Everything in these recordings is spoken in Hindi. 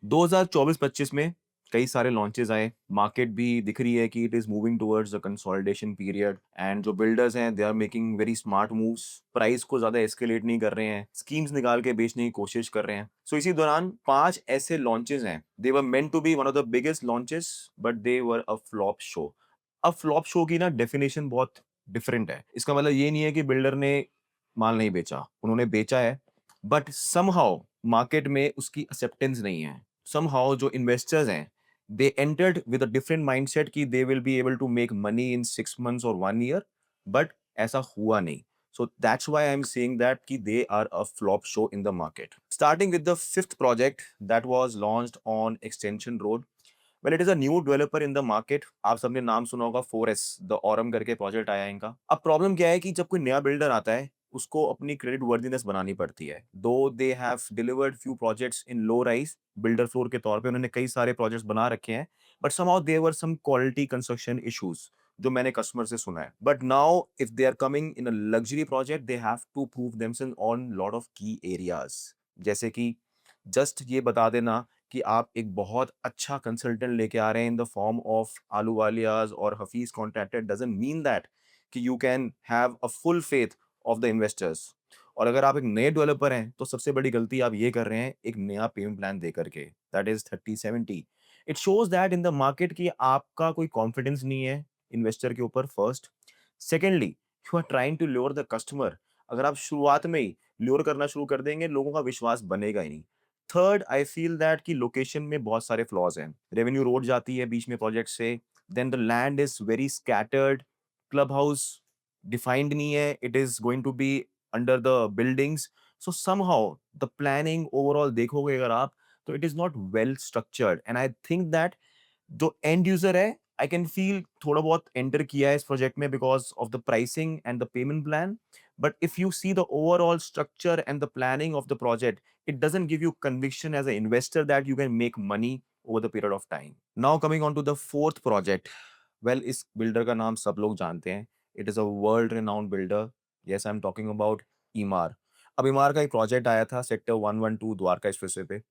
2024-25 में कई सारे लॉन्चेस आए, मार्केट भी दिख रही है कि it is moving towards a consolidation period and जो बिल्डर्स हैं they are making very smart moves, price को ज़्यादा एस्केलेट नहीं कर रहे हैं, स्कीम्स निकाल के बेचने की कोशिश कर रहे हैं। सो इसी दौरान 5 ऐसे लॉन्चेस हैं, they were meant to be one of the biggest launches but they were a flop show. अब फ्लॉप शो की ना डेफिनिशन बहुत डिफरेंट है। इसका मतलब ये नहीं है कि बिल्डर ने माल नहीं बेचा, उन्होंने बेचा है बट समहाउ मार्केट में उसकी एक्सेप्टेंस नहीं है। समहाउ जो इन्वेस्टर्स हैं they entered with a different mindset कि they will be able to make money in 6 months और 1 ईयर, बट ऐसा हुआ नहीं। So that's why I am saying that कि they are a flop show in the market. Starting with the fifth project that was launched on extension road. Well it is a new developer in the market. आप सबने नाम सुना होगा 4S द ऑरम करके प्रोजेक्ट आया है इनका। अब प्रॉब्लम क्या है कि जब कोई नया बिल्डर आता है उसको अपनी क्रेडिट वर्दीनेस बनानी पड़ती है। दो they have delivered few projects in low rise, builder floor के तौर पे उन्होंने कई सारे प्रोजेक्ट्स बना रखे हैं, but somehow there were some quality construction issues जो मैंने कस्टमर से सुना है। But now if they are coming in a luxury project they have to prove themselves on lot of key areas. जैसे कि जस्ट ये बता देना कि आप एक बहुत अच्छा कंसल्टेंट लेके आ रहे हैं in the form of Ahluwalias और Hafeez Contractor doesn't mean that कि you can have a full faith of the investors. और अगर आप एक नए डेवलपर हैं तो सबसे बड़ी गलती आप ये कर रहे हैं एक नया पेमेंट प्लान दे करके, that is 30-70। It shows that in the market कि आपका कोई कॉन्फिडेंस नहीं है इन्वेस्टर के ऊपर, first. Secondly you are trying to lure the customer. अगर आप शुरुआत में ही ल्योर करना शुरू कर देंगे लोगों का विश्वास बनेगा ही नहीं। थर्ड आई फील दैट कि लोकेशन में बहुत सारे फ्लॉज हैं। रेवेन्यू रोड जाती है बीच में प्रोजेक्ट से, then the land is very scattered, club house defined नहीं है, it is going to be under the buildings. So somehow the planning overall देखोगे अगर आप तो it is not well structured and I think that जो एंड यूजर है आई कैन फील थोड़ा बहुत एंटर किया है इस प्रोजेक्ट में because of the pricing and the payment plan, but if you see the overall structure and the planning of the project, it doesn't give you conviction as an investor that you can make money over the period of time. Now coming on to the fourth project, well इस builder का नाम सब लोग जानते हैं, it is a world renowned builder. Yes, I'm talking about ईमार। अब ईमार का एक प्रोजेक्ट आया था सेक्टर 112 द्वारका एक्सप्रेसवे पे।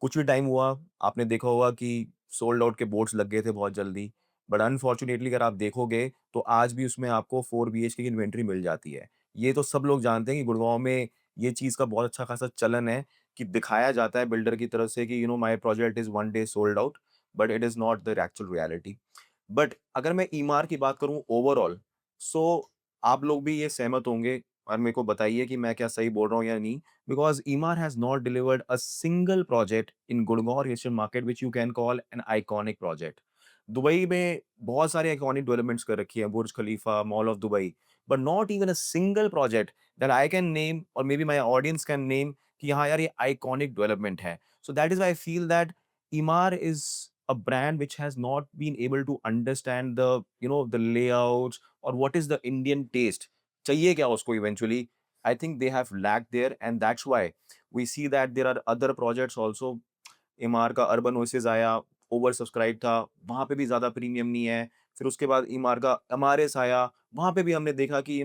कुछ भी टाइम हुआ, आपने देखा होगा कि सोल्ड आउट के बोर्ड्स लग गए थे बहुत जल्दी, बट अनफॉर्चुनेटली अगर आप देखोगे तो आज भी उसमें आपको 4 बीएचके की इन्वेंट्री मिल जाती है। ये तो सब लोग जानते हैं कि गुड़गांव में ये चीज़ का बहुत अच्छा खासा चलन है कि दिखाया जाता है बिल्डर की तरफ से कि my project is one day sold out, but it is not the actual reality. But अगर मैं ईमार की बात करूँ ओवरऑल, सो आप लोग भी ये सहमत होंगे और मेरे को बताइए कि मैं क्या सही बोल रहा हूँ या नहीं। Because Emaar has not delivered a single project in Gurgaon or Asian market which you can call an iconic project. Dubai में बहुत सारे आइकॉनिक डेवलपमेंट्स कर रखी है, Burj Khalifa, mall of Dubai, but not even a single project that I can name और may be my audience can name कि हाँ यार ये आइकॉनिक डेवलपमेंट है। So that is I feel that Emaar is a brand which has not been able to understand the the layouts or what is the Indian taste, चाहिए क्या उसको eventually. I think they have lacked there and that's why we see that there are other projects also. इमार का अर्बन ओएसिस आया, ओवर सब्सक्राइब था, वहाँ पे भी ज़्यादा प्रीमियम नहीं है। फिर उसके बाद इमार का एमआरएस आया, वहाँ पे भी हमने देखा कि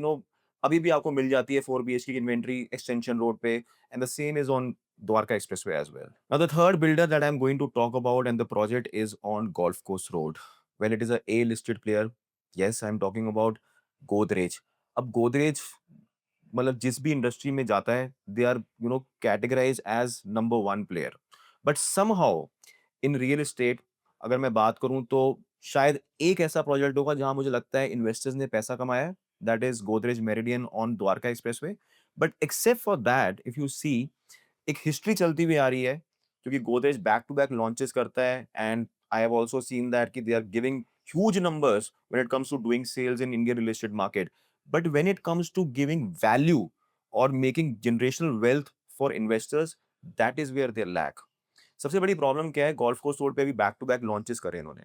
अभी भी आपको मिल जाती है 4 बीएचके की इन्वेंटरी एक्सटेंशन रोड पे and the same is on Dwarka Expressway as well. Now the third builder that I'm going to talk about and the project is on Golf Course Road. Well, it is a A-listed player. Yes, I'm talking about Godrej. अब Godrej मतलब जिस भी इंडस्ट्री में जाता है they are categorise as number one player, but somehow in real estate अगर मैं बात करूं तो शायद एक ऐसा प्रोजेक्ट होगा जहां मुझे लगता है इन्वेस्टर्स ने पैसा कमाया है, that is Godrej Meridien on Dwarka expressway. But except for that if you see एक हिस्ट्री चलती हुई आ रही है क्योंकि Godrej back to back launches करता है and I have also seen that कि they are giving huge numbers when it comes to doing sales in Indian real estate market. But when it comes to giving value or making generational wealth for investors, that is where they lack. सबसे बड़ी प्रॉब्लम क्या है, गोल्फ कोर्स रोड पे भी बैक टू बैक लॉन्चेस करे इन्होंने।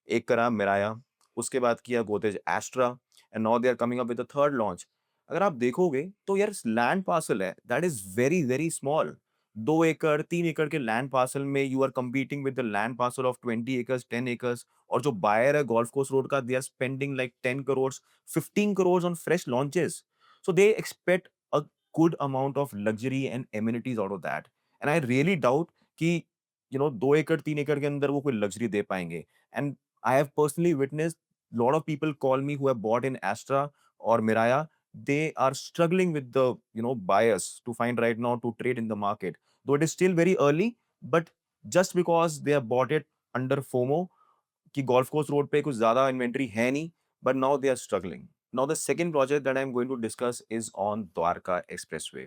एक करा मिराया, उसके बाद किया Godrej Astra and now they are coming up with the third launch. अगर आप देखोगे तो यार लैंड पार्सल है that is very very small. 2 एकड़ 3 एकड़ के लैंड पार्सल में you are competing with the land parcel of 20 acres 10 acres, और जो बायर है गोल्फ कोर्स रोड का they are spending like 10 crores 15 crores on fresh launches. So they expect a good amount of luxury and amenities out of that, and I really doubt कि 2 एकड़ 3 एकड़ के अंदर वो कोई लग्ज़री दे पाएँगे। And I have personally witnessed lot of people call me who have bought in Astra और Miraya. They are struggling with the, buyers to find right now to trade in the market. Though it is still very early, but just because they have bought it under FOMO कि गोल्फ कोर्स रोड पे कुछ ज़्यादा इन्वेंटरी है नहीं, but now they are struggling. Now the second project that I'm going to discuss is on Dwarka Expressway.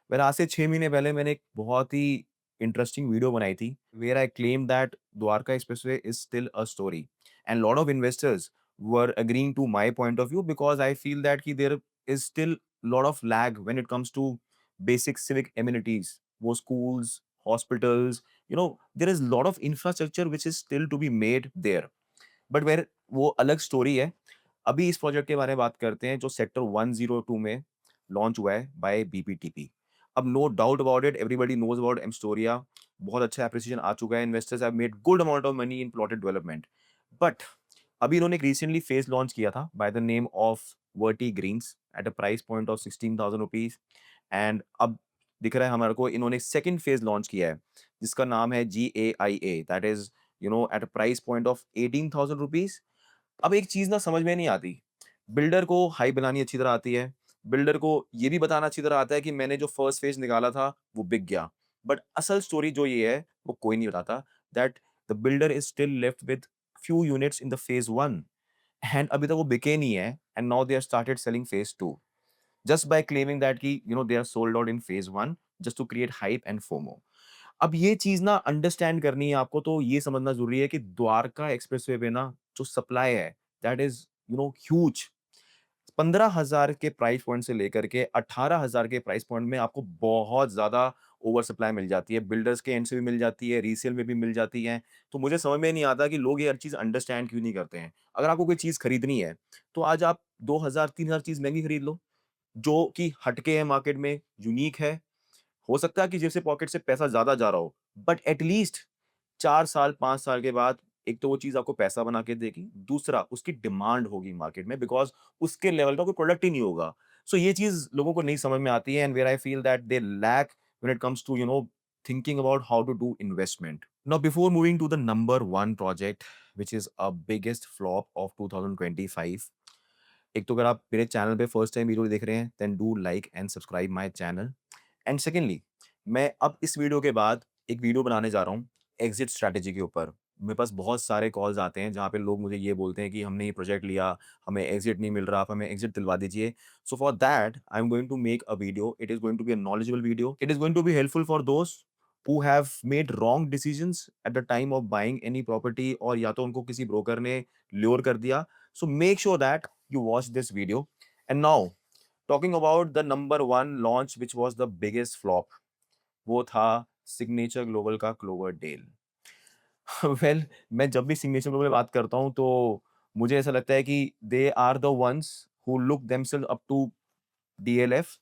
Well आज से 6 महीने पहले मैंने एक बहुत ही इंटरेस्टिंग वीडियो बनाई थी where I claim that Dwarka expressway is still a story and lot of investors were agreeing to my point of view because I feel that कि there is still lot of lag when it comes to basic civic amenities वो schools hospitals there is lot of infrastructure which is still to be made there but where वो अलग स्टोरी है अभी इस प्रोजेक्ट के बारे में बात करते हैं जो सेक्टर 102 में लॉन्च हुआ है बाय बीपीटीपी अब no doubt about it everybody knows about Amstoria बहुत अच्छा एप्रिसिएशन आ चुका है investors have made good amount of money in plotted development but अभी इन्होंने एक रिसेंटली फेज लॉन्च किया था by the name of Verti Greens at a price point of 16,000 rupees and अब दिख रहा है हमारे को इन्होंने सेकंड फेज लॉन्च किया है जिसका नाम है GAIA that is eight a price point of 18,000 rupees अब एक चीज ना समझ में नहीं आती बिल्डर को हाई बनानी अच्छी तरह आती है बिल्डर को ये भी बताना अच्छी तरह आता है कि मैंने जो फर्स्ट फेज निकाला था वो बिक गया बट असल स्टोरी जो ये है वो कोई नहीं बताता that the builder is still left with few units in the phase one and अभी तक वो बिके नहीं है and now they are started selling phase two just by claiming that कि they are sold out in phase one just to create hype and FOMO अब ये चीज ना अंडरस्टैंड करनी है आपको तो ये समझना जरूरी है कि द्वारका एक्सप्रेसवे पे ना जो सप्लाई है दैट इज ह्यूज 15,000 के प्राइस पॉइंट से लेकर के 18,000 के प्राइस पॉइंट में आपको बहुत ज्यादा ओवर सप्लाई मिल जाती है बिल्डर्स के एंड से भी मिल जाती है रीसेल में भी मिल जाती है तो मुझे समझ में नहीं आता कि लोग ये हर चीज अंडरस्टैंड क्यों नहीं करते हैं अगर आपको कोई चीज खरीदनी है तो आज आप 2,000 3,000 चीज महंगी खरीद लो जो कि हटके है मार्केट में यूनिक है हो सकता है कि जैसे पॉकेट से पैसा ज्यादा जा रहा हो बट एटलीस्ट 4 साल 5 साल के बाद एक तो वो चीज आपको पैसा बना के देगी दूसरा उसकी डिमांड होगी मार्केट में बिकॉज उसके लेवल का कोई प्रोडक्ट ही नहीं होगा सो ये चीज लोगों को नहीं समझ में आती है and where I feel that they lack when it comes to thinking about how to do investment. Now, before moving to the number one project, which is a biggest flop of 2025, एक तो अगर आप मेरे चैनल पे फर्स्ट टाइम वीडियो देख रहे हैं then do like and subscribe my channel and secondly मैं अब इस वीडियो के बाद एक वीडियो बनाने जा रहा हूँ एग्जिट स्ट्रैटेजी के ऊपर मेरे पास बहुत सारे कॉल्स आते हैं जहाँ पे लोग मुझे ये बोलते हैं कि हमने ये प्रोजेक्ट लिया हमें एग्जिट नहीं मिल रहा आप हमें एग्जिट दिलवा दीजिए so for that I am going to make a video it is going to be a knowledgeable video it is going to be helpful for दोस्त who have made wrong decisions at the time of buying any property और या तो उनको किसी ब्रोकर ने ल्योर कर दिया so make sure that you watch this video and now talking about the number one launch which was the biggest flop वो था सिग्नेचर ग्लोबल का क्लोवर डेल वेल मैं जब भी सिग्नेचर ग्लोबल की बात करता हूँ तो मुझे ऐसा लगता है कि they are the ones who look themselves up to DLF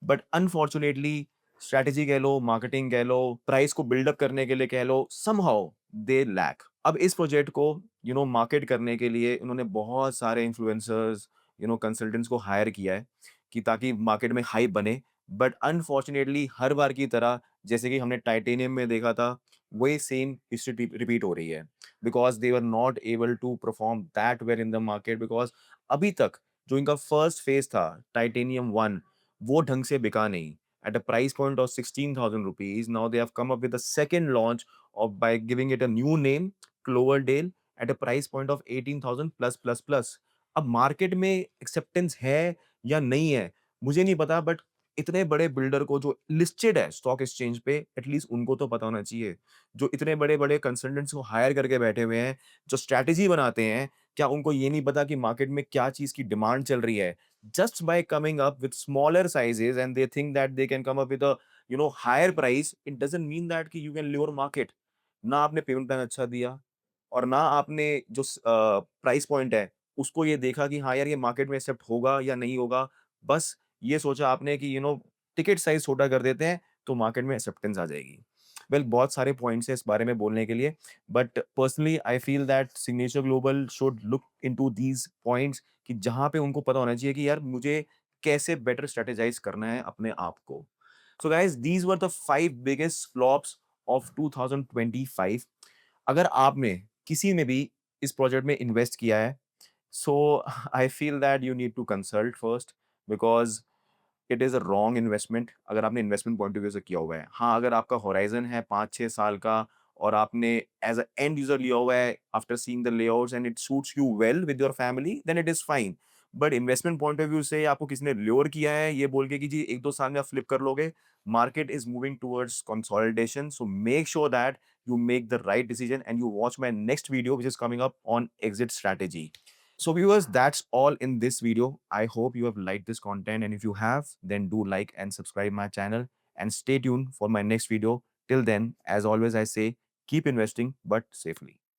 but unfortunately strategy कह लो मार्केटिंग कह लो प्राइस को बिल्डअप करने के लिए कह लो समहाउ दे लैक अब इस प्रोजेक्ट को मार्केट करने के लिए उन्होंने बहुत सारे इन्फ्लुएंसर्स कंसल्टेंट्स को हायर किया है कि ताकि मार्केट में हाइप बने बट अनफॉर्चुनेटली हर बार की तरह जैसे कि हमने टाइटेनियम में देखा था वही सेम हिस्ट्री रिपीट हो रही है because they were not able to perform that well in the market because अभी तक जो इनका फर्स्ट फेज था टाइटेनियम वन वो ढंग से बिका नहीं at a price point of 16,000 rupees. Now they have come up with a second launch of by giving it a new name, Cloverdale, at a price point of 18,000 plus plus plus. अब मार्केट में एक्सेप्टेंस है या नहीं है मुझे नहीं पता बट इतने बड़े बिल्डर को जो लिस्टेड है स्टॉक एक्सचेंज पे एटलीस्ट उनको तो पता होना चाहिए जो इतने बड़े बड़े कंसल्टेंट्स को हायर करके बैठे हुए हैं जो स्ट्रैटेजी बनाते हैं क्या उनको ये नहीं पता कि मार्केट में क्या चीज की डिमांड चल रही है just by coming up with smaller sizes and they think that they can come up with a higher price it doesn't mean that कि you can lure market ना आपने पेमेंट प्लान अच्छा दिया और ना आपने जो प्राइस पॉइंट है उसको ये देखा कि हाँ यार ये मार्केट में एक्सेप्ट होगा या नहीं होगा बस ये सोचा आपने कि टिकट साइज छोटा कर देते हैं तो मार्केट में एक्सेप्टेंस आ जाएगी वेल बहुत सारे पॉइंट्स है इस बारे में बोलने के लिए but personally I feel that signature global should look into these points कि जहां पे उनको पता होना चाहिए कि यार मुझे कैसे बेटर स्ट्रेटेजाइज करना है अपने आप को so guys these were the 5 biggest flops of 2025 अगर आपने किसी में भी इस प्रोजेक्ट में इन्वेस्ट किया है, so I feel that you need to consult first, because it is a wrong investment अगर आपने इन्वेस्टमेंट पॉइंट ऑफ व्यू से किया हुआ है। हाँ, अगर आपका होराइज़न है 5-6 साल का और आपने एज़ अ एंड यूज़र लिया हुआ है after seeing the layouts and it suits you well with your family, then it is fine. But investment point of view से आपको किसी ने ल्योर किया है ये बोल के कि जी 1-2 साल में आप फ्लिप कर लोगे, market is moving towards consolidation, so make sure that you make the right decision and you watch my next video which is coming up on exit strategy. So viewers, that's all in this video. I hope you have liked this content, and if you have, then do like and subscribe my channel and stay tuned for my next video. Till then, as always I say, keep investing but safely.